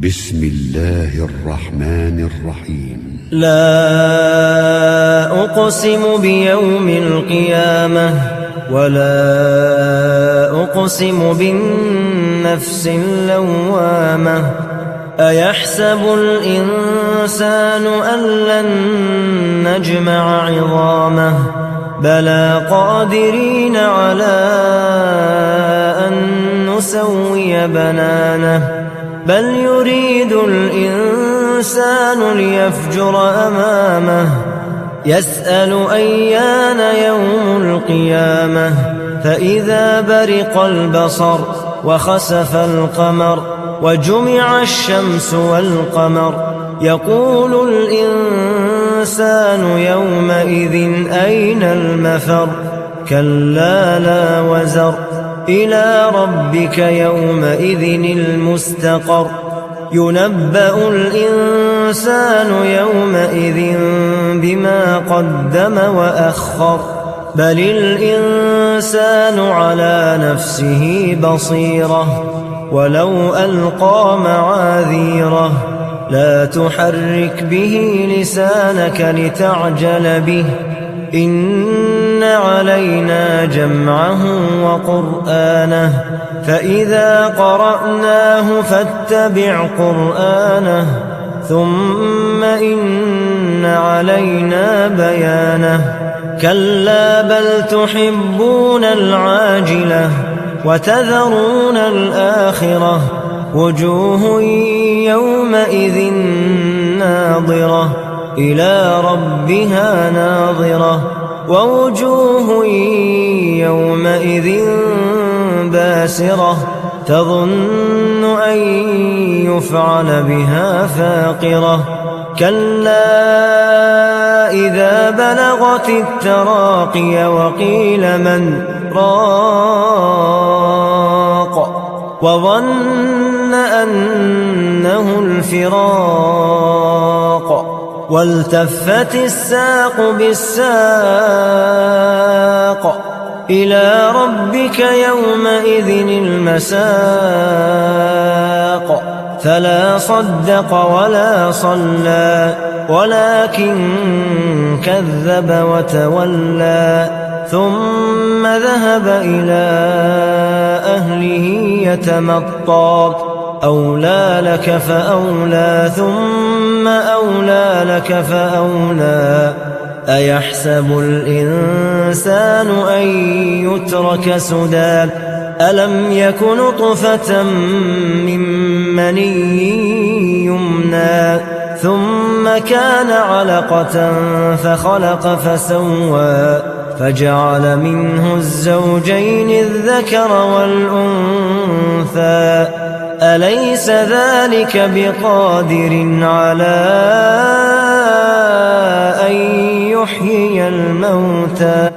بسم الله الرحمن الرحيم. لا أقسم بيوم القيامة ولا أقسم بالنفس اللوامة. أيحسب الإنسان أن لن نجمع عظامه بلى قادرين على أن نسوي بنانه بل يريد الإنسان ليفجر أمامه يسأل أيان يوم القيامة فإذا برق البصر وخسف القمر وجمع الشمس والقمر يقول الإنسان يومئذ أين المفر كلا لا وزر إلى ربك يومئذ المستقر ينبأ الإنسان يومئذ بما قدم وأخر بل الإنسان على نفسه بصيرة ولو ألقى معاذيره لا تحرك به لسانك لتعجل به إن علينا جمعه وقرآنه فإذا قرأناه فاتبع قرآنه ثم إن علينا بيانه كلا بل تحبون العاجلة وتذرون الآخرة وجوه يومئذ ناظرة إلى ربها ناظرة ووجوه يومئذ باسرة تظن أن يفعل بها فاقرة كلا إذا بلغت التراقي وقيل من راق وظن أنه الفراق والتفت الساق بالساق إلى ربك يومئذ المساق فلا صدق ولا صلى ولكن كذب وتولى ثم ذهب إلى أهله يتمطى أولى لك فأولى ثم أولى لك فأولى أيحسب الإنسان أن يترك سدى ألم يك نطفة من مني يمنى ثم كان علقة فخلق فسوى فجعل منه الزوجين الذكر والأنثى أليس ذلك بقادر على أن يحيي الموتى